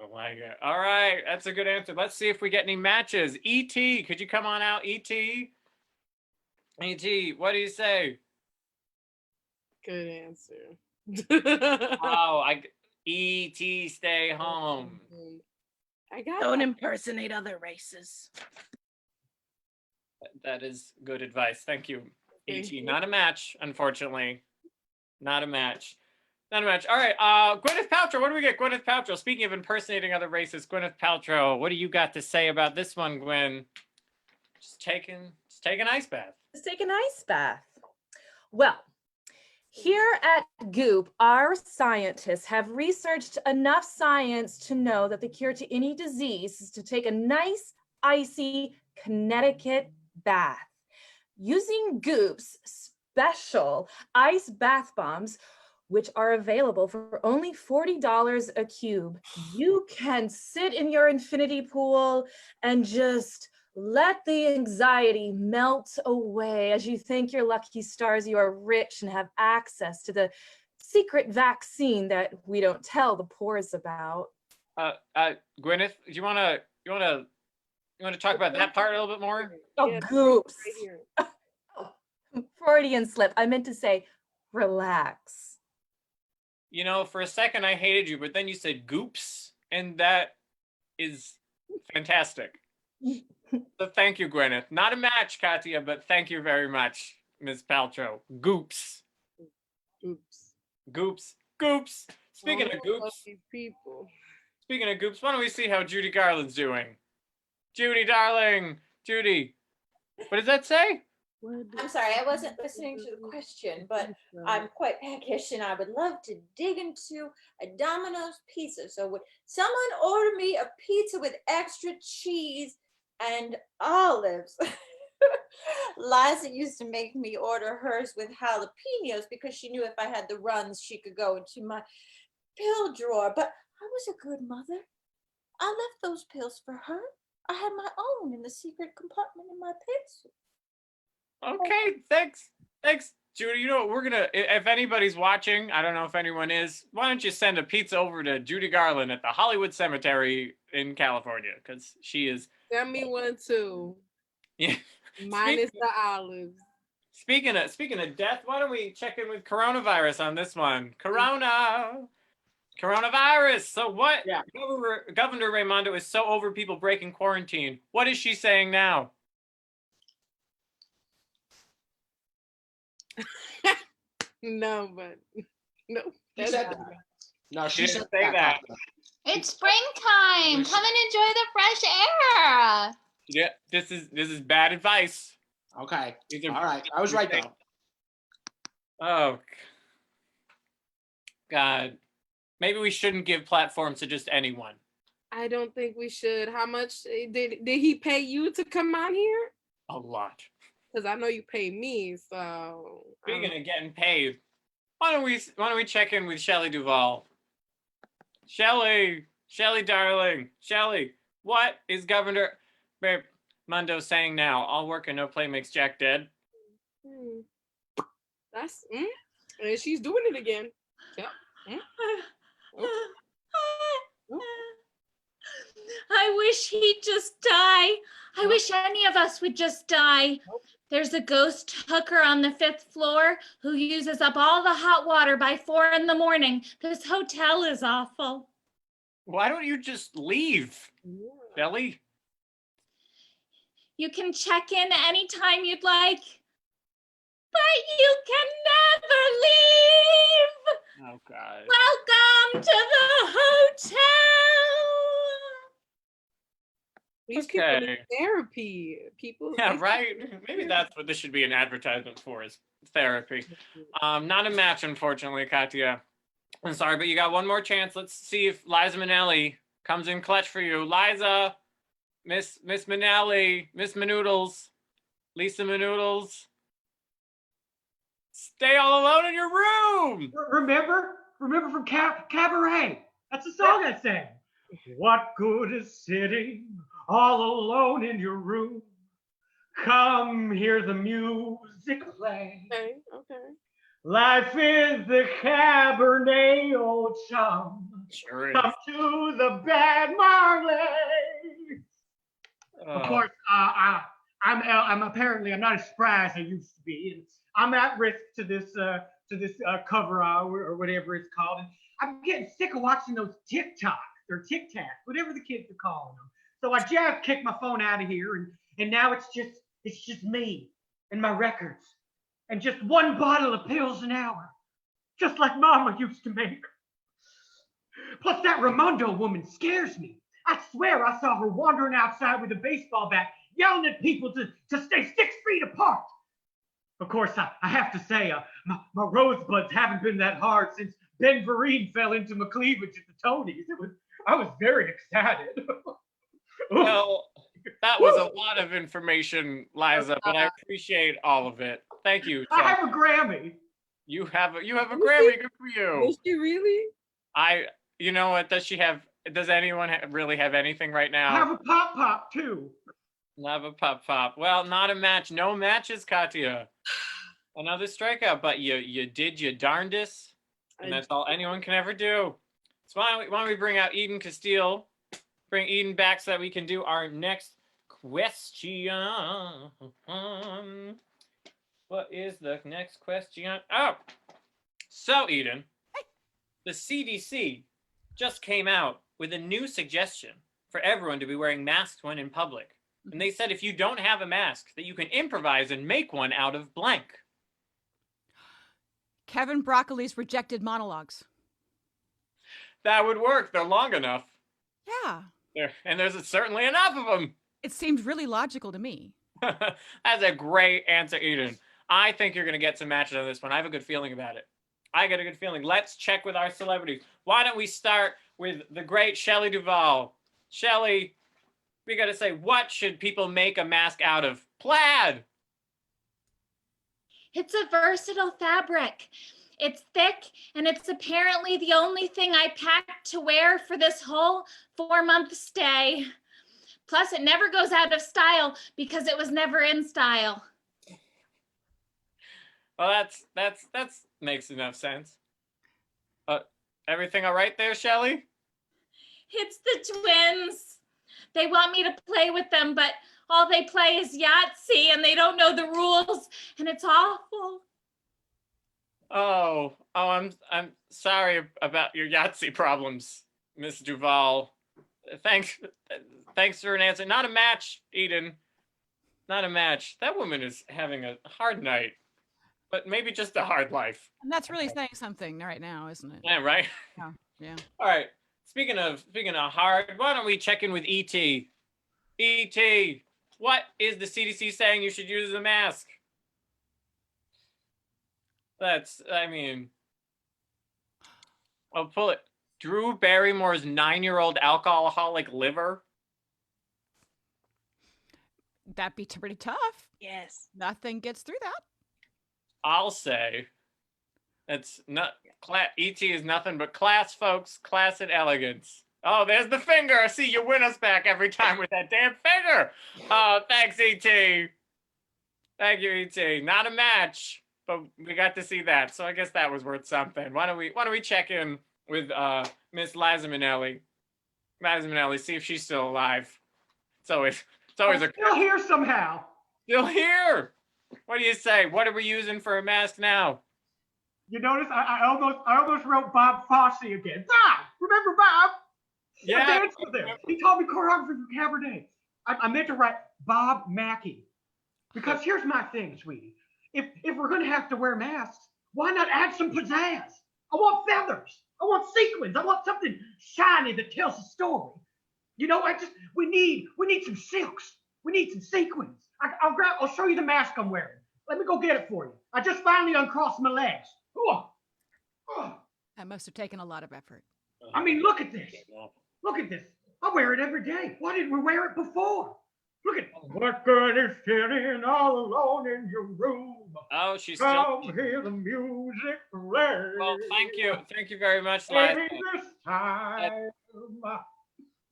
Oh my God. All right, that's a good answer. Let's see if we get any matches. E.T., could you come on out, E.T.? E.T., what do you say? Good answer. Oh, E.T., stay home. I got Don't that. impersonate other races. That is good advice. Thank you, Thank E.T. you. Not a match, unfortunately. Not a match. Not a match. All right, Gwyneth Paltrow, what do we get? Gwyneth Paltrow, speaking of impersonating other races, Gwyneth Paltrow, what do you got to say about this one, Gwen? Just take an ice bath. Let's take an ice bath. Well, here at Goop, our scientists have researched enough science to know that the cure to any disease is to take a nice, icy Connecticut bath. Using Goop's special ice bath bombs, which are available for only $40 a cube, you can sit in your infinity pool and just let the anxiety melt away as you thank your lucky stars you are rich and have access to the secret vaccine that we don't tell the poors about. Gwyneth, do you wanna talk about that part a little bit more? Oh, Yeah, Goops. right here. Freudian slip. I meant to say, relax. You know, for a second I hated you, but then you said goops, and that is fantastic. So thank you, Gwyneth. Not a match, Katya, but thank you very much, Ms. Paltrow. Goops. Oops. Goops. Goops. Speaking of goops, Lucky people. why don't we see how Judy Garland's doing? Judy, darling. Judy. What does that say? I'm sorry, I wasn't listening to the question, but I'm quite peckish and I would love to dig into a Domino's pizza. So would someone order me a pizza with extra cheese and olives? Liza used to make me order hers with jalapenos because she knew if I had the runs, she could go into my pill drawer. But I was a good mother. I left those pills for her. I had my own in the secret compartment in my pencil. Okay, thanks, Judy. You know what, we're gonna, if anybody's watching, I don't know if anyone is, why don't you send a pizza over to Judy Garland at the Hollywood Cemetery in California, because she is. Send me one too. Yeah. Minus the olives. Speaking of death, why don't we check in with coronavirus on this one? Coronavirus. So what? Yeah. Governor Raimondo is so over people breaking quarantine. What is she saying now? No, but no. She that's said not that. it. No, She she didn't said say that. It's springtime. Come and enjoy the fresh air. Yeah, this is bad advice. Okay. These are- All right. I was right though. Oh, God. Maybe we shouldn't give platforms to just anyone. I don't think we should. How much did he pay you to come on here? A lot. Because I know you pay me, so Speaking of getting paid, why don't we check in with Shelley Duvall? Shelley, darling, Shelley, what is Governor Mundo saying now? All work and no play makes Jack dead. Hmm. That's and she's doing it again. Yep. I wish he'd just die. I wish any of us would just die. There's a ghost hooker on the 5th floor who uses up all the hot water by 4 in the morning. This hotel is awful. Why don't you just leave, Shelley? You can check in anytime you'd like, but you can never leave. Oh, God. Welcome to the hotel. These people need therapy. People. Yeah, right. Maybe that's what this should be an advertisement for, is therapy. Not a match, unfortunately, Katya. I'm sorry, but you got one more chance. Let's see if Liza Minnelli comes in clutch for you. Liza, Miss Minnelli, Miss Manoodles, Lisa Manoodles. Stay all alone in your room. Remember from Cabaret? That's the song I sang. What good is sitting all alone in your room? Come hear the music play. Okay. Life is the Cabernet, old chum. Sure is. Come to the Bad Marley. Of course, I'm apparently I'm not as spry as I used to be, and I'm at risk to this cover hour or whatever it's called. And I'm getting sick of watching those TikToks or Tic Tacs, whatever the kids are calling them. So I just kicked my phone out of here, and now it's just me and my records, and just one bottle of pills an hour, just like Mama used to make. Plus, that Raimondo woman scares me. I swear I saw her wandering outside with a baseball bat, yelling at people to stay 6 feet apart. Of course, I have to say, my rosebuds haven't been that hard since Ben Vereen fell into my cleavage at the Tonys. I was very excited. Well, that was a lot of information, Liza, but I appreciate all of it. Thank you. I have a Grammy. You have a Grammy. Good for you. Is she really? You know what? Does anyone really have anything right now? I have a pop too. Have a pop. Well, not a match. No matches, Katya. Another strikeout, but you did your darndest, and that's all anyone can ever do. So why don't we bring out Eden Castile? Bring Eden back so that we can do our next question. What is the next question? Oh, so Eden, the CDC just came out with a new suggestion for everyone to be wearing masks when in public. And they said if you don't have a mask, that you can improvise and make one out of blank. Kevin Broccoli's rejected monologues. That would work. They're long enough. Yeah. And there's certainly enough of them. It seemed really logical to me. That's a great answer, Eden. I think you're going to get some matches on this one. I have a good feeling about it. I got a good feeling. Let's check with our celebrities. Why don't we start with the great Shelley Duvall? Shelley, we got to say, what should people make a mask out of? Plaid. It's a versatile fabric. It's thick, and it's apparently the only thing I packed to wear for this whole 4-month stay. Plus, it never goes out of style because it was never in style. Well, that's makes enough sense. Everything all right there, Shelley? It's the twins. They want me to play with them, but all they play is Yahtzee, and they don't know the rules, and it's awful. Oh, I'm sorry about your Yahtzee problems, Miss Duvall. Thanks for an answer. Not a match, Eden. Not a match. That woman is having a hard night, but maybe just a hard life. And that's really saying something right now, isn't it? Yeah, right. Yeah. All right. Speaking of hard, why don't we check in with ET? ET, what is the CDC saying you should use as a mask? I'll pull it. Drew Barrymore's 9-year-old alcoholic liver. That'd be pretty tough. Yes. Nothing gets through that. I'll say That's not ET is nothing but class, folks. Class and elegance. Oh, there's the finger. I see you win us back every time with that damn finger. Oh, thanks, ET. Thank you, ET. Not a match, but we got to see that, so I guess that was worth something. Why don't we check in with Miss Liza Minnelli? Liza Minnelli, see if she's still alive. It's always I'm still here somehow. Still here. What do you say? What are we using for a mask now? You notice I almost wrote Bob Fosse again. Bob, remember Bob? Yeah. I danced with him. He taught me choreography for cabaret. I meant to write Bob Mackey. Because here's my thing, sweetie. If we're gonna have to wear masks, why not add some pizzazz? I want feathers. I want sequins. I want something shiny that tells a story. You know, we need some silks. We need some sequins. I'll show you the mask I'm wearing. Let me go get it for you. I just finally uncrossed my legs. That must have taken a lot of effort. I mean, look at this. Look at this. I wear it every day. Why didn't we wear it before? Look at what good is sitting all alone in your room. Oh, she's Come still. hear the music play. Well, thank you very much, Liza. This time.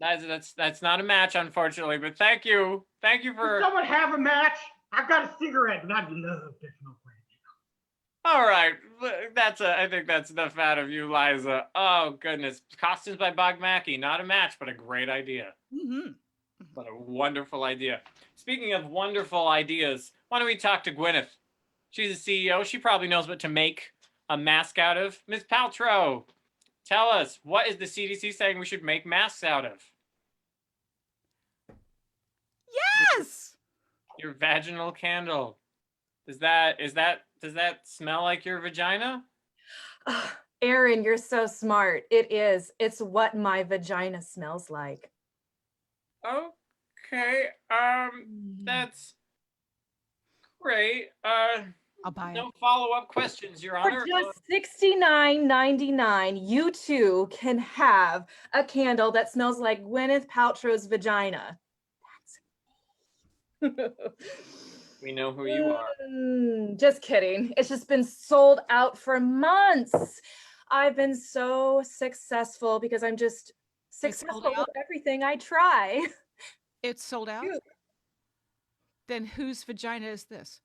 Liza, that's not a match, unfortunately, but thank you for. Does someone have a match? I've got a cigarette, and I'd love to smoke one. All right, I think that's enough out of you, Liza. Oh goodness, costumes by Bob Mackey, not a match, but a great idea. Mm-hmm. What a wonderful idea. Speaking of wonderful ideas, why don't we talk to Gwyneth? She's a CEO. She probably knows what to make a mask out of. Ms. Paltrow, tell us, what is the CDC saying we should make masks out of? Yes! Your vaginal candle. Does that smell like your vagina? Aaron, you're so smart. It is. It's what my vagina smells like. Okay. That's great. I'll buy it. No follow-up questions, Your For Honor. just $69.99, you too can have a candle that smells like Gwyneth Paltrow's vagina. That's We know who you are. Just kidding. It's just been sold out for months. I've been so successful because I'm just successful with out? everything I try. It's sold out? Phew. Then whose vagina is this?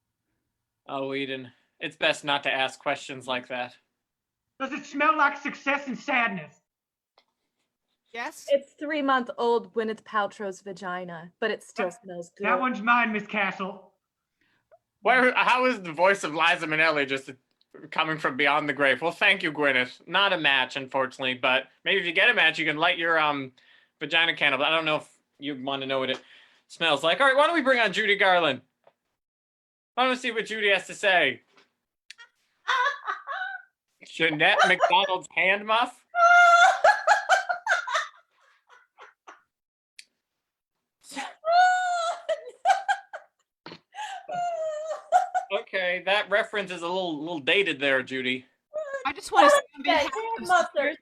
Oh, Eden, it's best not to ask questions like that. Does it smell like success and sadness? Yes? It's 3-month-old Gwyneth Paltrow's vagina, but it still smells good. That one's mine, Miss Castle. How is the voice of Liza Minnelli just coming from beyond the grave? Well, thank you, Gwyneth. Not a match, unfortunately, but maybe if you get a match, you can light your vagina candle. But I don't know if you want to know what it smells like. All right, why don't we bring on Judy Garland? Why don't we see what Judy has to say? Jeanette McDonald's hand muff? Okay, that reference is a little dated there, Judy. I just want to say on Yeah, behalf hand of muffs are sisters,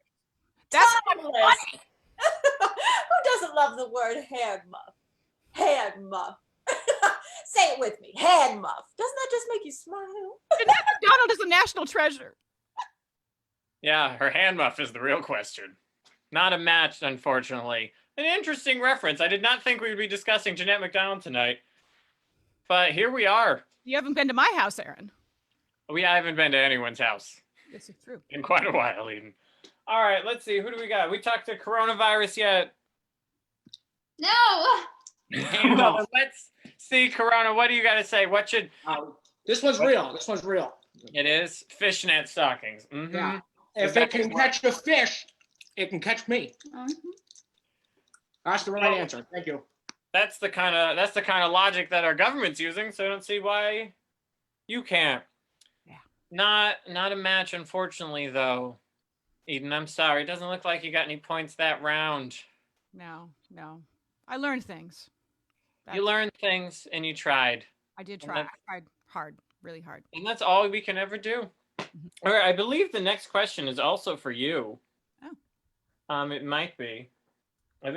that's not timeless. funny. Who doesn't love the word hand muff? Hand muff. Say it with me. Hand muff. Doesn't that just make you smile? Jeanette McDonald is a national treasure. Yeah, her hand muff is the real question. Not a match, unfortunately. An interesting reference. I did not think we would be discussing Jeanette McDonald tonight. But here we are. You haven't been to my house, Aaron. I haven't been to anyone's house This is true. in quite a while, even. All right, let's see. Who do we got? We talked to coronavirus yet? No. No, let's see, Corona. What do you got to say? What should... This one's real. This one's real. It is fishnet stockings. Mm-hmm. Yeah. If it can catch a fish, it can catch me. That's the right answer. Thank you. That's the kind of logic that our government's using, so I don't see why you can't. Yeah. Not a match, unfortunately, though. Eden, I'm sorry. It doesn't look like you got any points that round. No. I learned things. You learned things and you tried. I did try. I tried hard, really hard. And that's all we can ever do. All right, I believe the next question is also for you. Oh. It might be.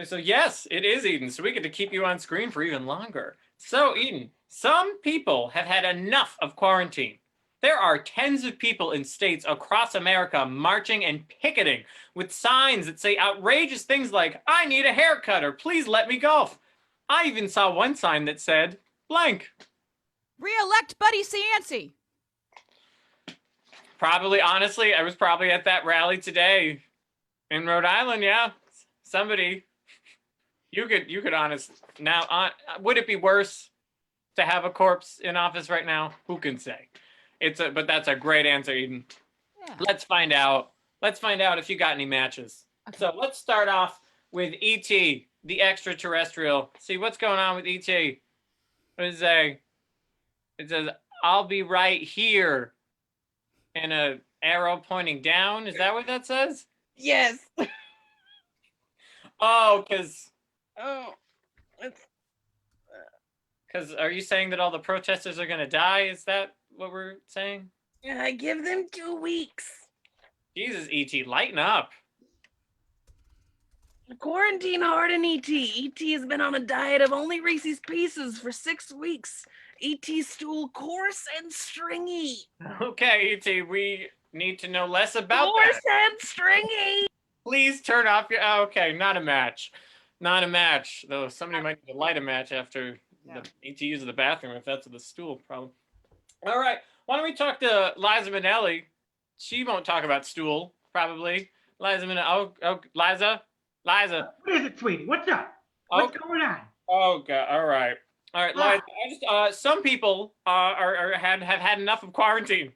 So yes, it is, Eden. So we get to keep you on screen for even longer. So Eden, some people have had enough of quarantine. There are tens of people in states across America marching and picketing with signs that say outrageous things like, I need a haircut or please let me golf. I even saw one sign that said, blank. Re-elect Buddy Cianci. Probably, honestly, I was probably at that rally today in Rhode Island. Yeah, somebody. You could would it be worse to have a corpse in office right now? Who can say? But that's a great answer, Eden. Yeah. Let's find out. Let's find out if you got any matches. Okay. So let's start off with E.T., the extraterrestrial. See what's going on with E.T. What does it say? It says, I'll be right here. And a arrow pointing down. Is that what that says? Yes. Oh, because It's are you saying that all the protesters are going to die? Is that what we're saying? I give them 2 weeks. Jesus, E.T., lighten up. Quarantine hard in ET. ET has been on a diet of only Reese's Pieces for 6 weeks. ET stool coarse and stringy. Okay, E.T., we need to know less about Coarse that. and stringy. Please turn off your... okay, not a match. Not a match. Though somebody might need to light a match after the ET uses the bathroom, if that's the stool problem. All right, why don't we talk to Liza Minnelli? She won't talk about stool, probably. Liza Minnelli... Oh, Liza? Liza. What is it, sweetie? What's up? Oh, What's going on? oh, God. All right. All right, Liza. I just, some people have had enough of quarantine.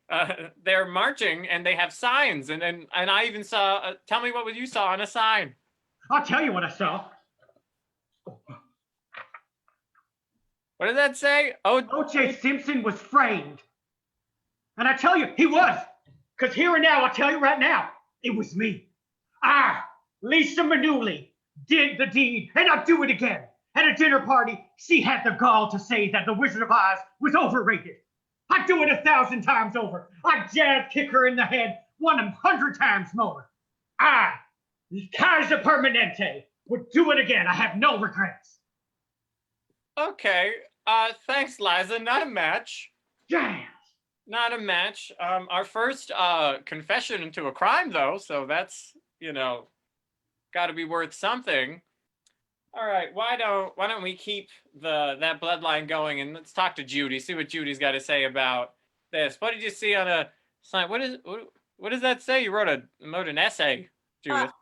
They're marching and they have signs, and I even saw. Tell me what you saw on a sign. I'll tell you what I saw. What did that say? Oh, O.J. Simpson was framed. And I tell you, he was. Because here and now, I'll tell you right now, it was me. Lisa Minnelli, did the deed, and I'll do it again. At a dinner party, she had the gall to say that The Wizard of Oz was overrated. I'd do it 1,000 times over. I'd jab kick her in the head 100 times more. Kaiser Permanente, would do it again. I have no regrets. okay. Thanks, Liza. Not a match. Damn. Not a match. Our first confession into a crime, though, so that's, got to be worth something. All right, why don't we keep that bloodline going, and let's talk to Judy, see what Judy's got to say about this. What did you see on a sign? What does that say? You wrote an essay, Judith.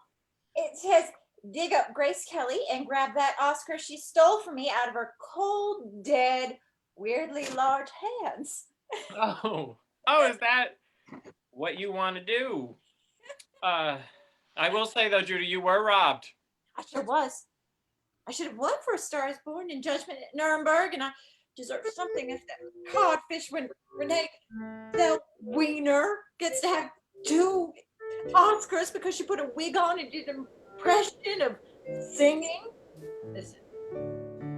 It says, dig up Grace Kelly and grab that Oscar she stole from me out of her cold, dead, weirdly large hands. Oh, is that what you want to do? I will say, though, Judy, you were robbed. I sure was. I should have won for A Star is Born in Judgment at Nuremberg, and I deserve something if that codfish when Renee Wiener gets to have 2 Oscars because she put a wig on and did an impression of singing. Listen,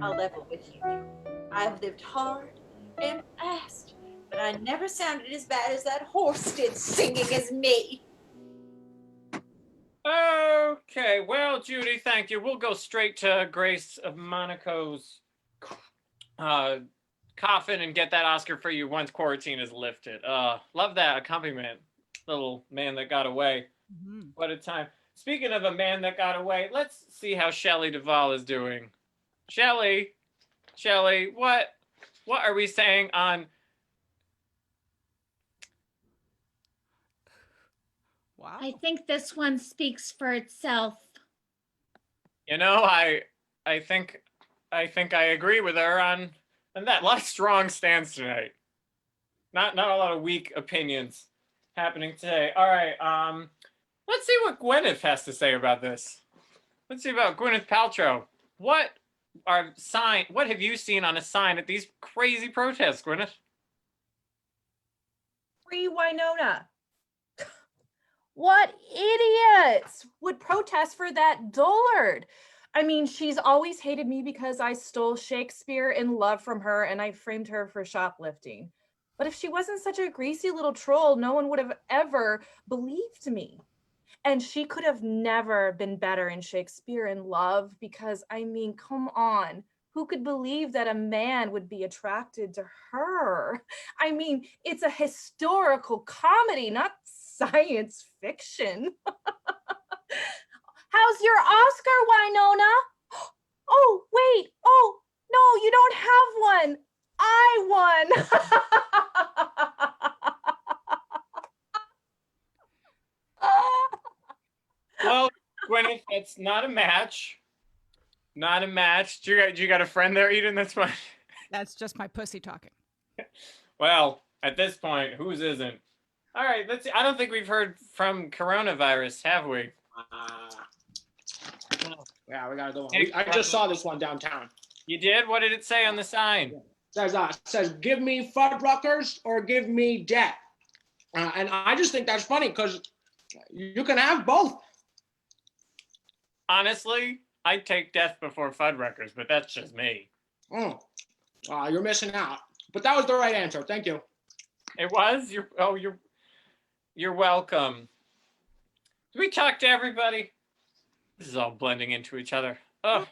I'll level with you. I've lived hard and fast, but I never sounded as bad as that horse did singing as me. Okay, well, Judy, thank you. We'll go straight to Grace of Monaco's coffin and get that Oscar for you once quarantine is lifted. Love that accompaniment, little man that got away. Mm-hmm. What a time. Speaking of a man that got away, let's see how Shelley Duvall is doing. Shelley, what are we saying on... Wow. I think this one speaks for itself. I think I agree with her on that. A lot of strong stands tonight. Not a lot of weak opinions happening today. All right, let's see what Gwyneth has to say about this. Let's see about Gwyneth Paltrow. What have you seen on a sign at these crazy protests, Gwyneth? Free Winona. What idiots would protest for that dullard? I mean, she's always hated me because I stole Shakespeare in Love from her and I framed her for shoplifting. But if she wasn't such a greasy little troll, no one would have ever believed me. And she could have never been better in Shakespeare in Love because, I mean, come on. Who could believe that a man would be attracted to her? I mean, it's a historical comedy, not science fiction. How's your Oscar, Winona? Oh, wait. Oh, no, you don't have one. I won. Well, Gwyneth, that's not a match. Not a match. Do you got a friend there, Eden? That's fine. That's just my pussy talking. Well, at this point, whose isn't? All right, let's see. I don't think we've heard from coronavirus, have we? Yeah, we gotta go on. I just saw this one downtown. You did? What did it say on the sign? Says give me Fuddruckers or give me debt. And I just think that's funny because you can have both. Honestly, I'd take death before Fuddruckers, but that's just me. You're missing out. But that was the right answer. Thank you. It was? You're welcome. Did we talk to everybody? This is all blending into each other. Oh,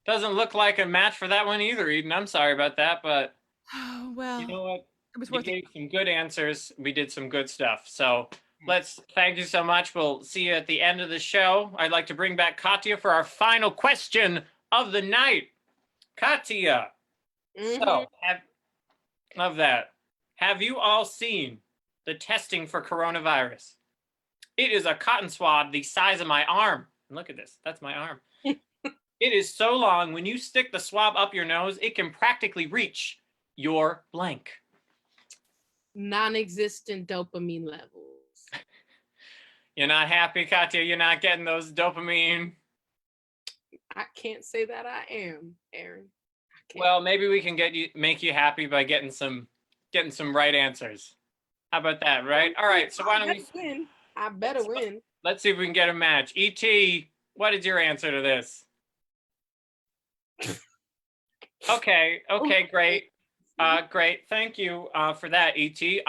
doesn't look like a match for that one either, Eden. I'm sorry about that, but Oh, well, you know what? it was You worth it. gave some good answers. We did some good stuff. So let's thank you so much. We'll see you at the end of the show. I'd like to bring back Katya for our final question of the night. Katya. So, love that. Have you all seen the testing for coronavirus? It is a cotton swab the size of my arm. And look at this. That's my arm. It is so long. When you stick the swab up your nose, it can practically reach your blank. Non-existent dopamine levels. You're not happy, Katya? You're not getting those dopamine? I can't say that I am, Aaron. Well, maybe we can make you happy by getting some right answers. How about that, right? All right, so why don't we win? I better win. Let's see if we can get a match. E.T., what is your answer to this? Okay, great. Great. Thank you for that, E.T.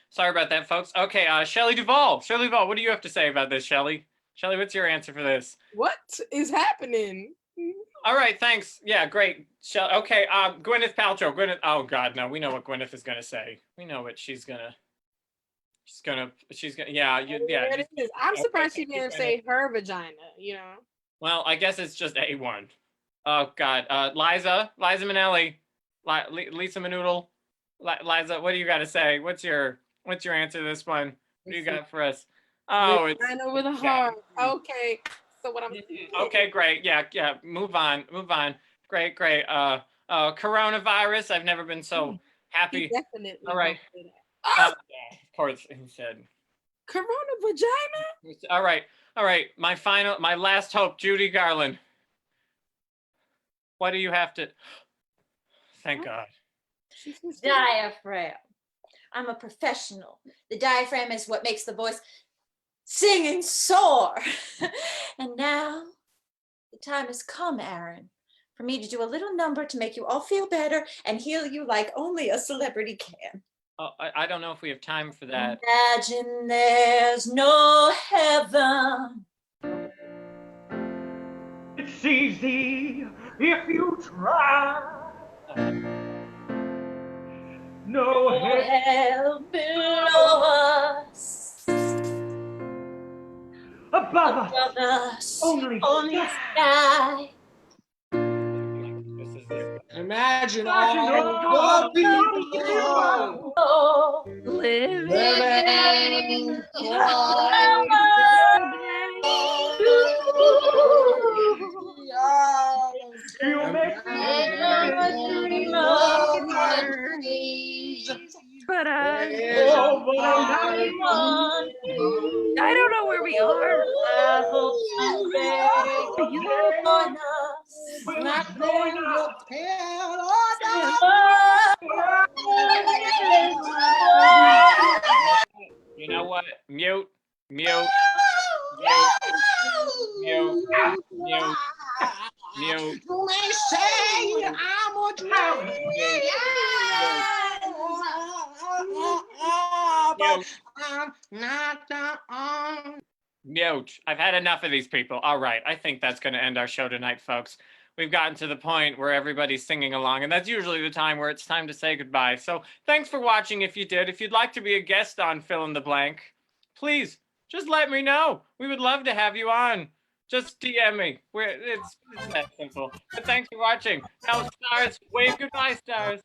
Sorry about that, folks. Okay, Shelley Duvall. Shelley Duvall, what do you have to say about this, Shelley? Shelley, what's your answer for this? What is happening? All right, thanks. Yeah, great. Okay, Gwyneth Paltrow. Oh God, no. We know what Gwyneth is gonna say. We know what she's gonna. Yeah. There it is. I'm surprised she didn't say her vagina. You know. Well, I guess it's just A1. Oh God, Liza Minnelli, Lisa Manoodle, Liza. What do you got to say? What's your answer to this one? What do you got for us? Oh, it's vagina with a heart. Okay. So what I'm okay, great. Yeah. Move on. Great. Coronavirus. I've never been so happy. Definitely. All right. Of course, he said. Corona vagina. All right. My last hope, Judy Garland. What do you have to? Thank God. Diaphragm. I'm a professional. The diaphragm is what makes the voice sing and soar. And now the time has come, Aaron, for me to do a little number to make you all feel better and heal you like only a celebrity can. Oh, I don't know if we have time for that. Imagine there's no heaven. It's easy if you try. No hell below us. Above Above us. Only sky. Imagine all the people living but I don't know where we are. I hope someday you join us. not going to You know what? Mute. You may say I'm a coward, but I'm not the Mute. I've had enough of these people. All right. I think that's going to end our show tonight, folks. we've gotten to the point where everybody's singing along, and that's usually the time where it's time to say goodbye. So thanks for watching if you did. If you'd like to be a guest on Fill in the Blank, please just let me know. We would love to have you on. Just DM me. It's that simple. But thanks for watching. Now, stars, wave goodbye, stars.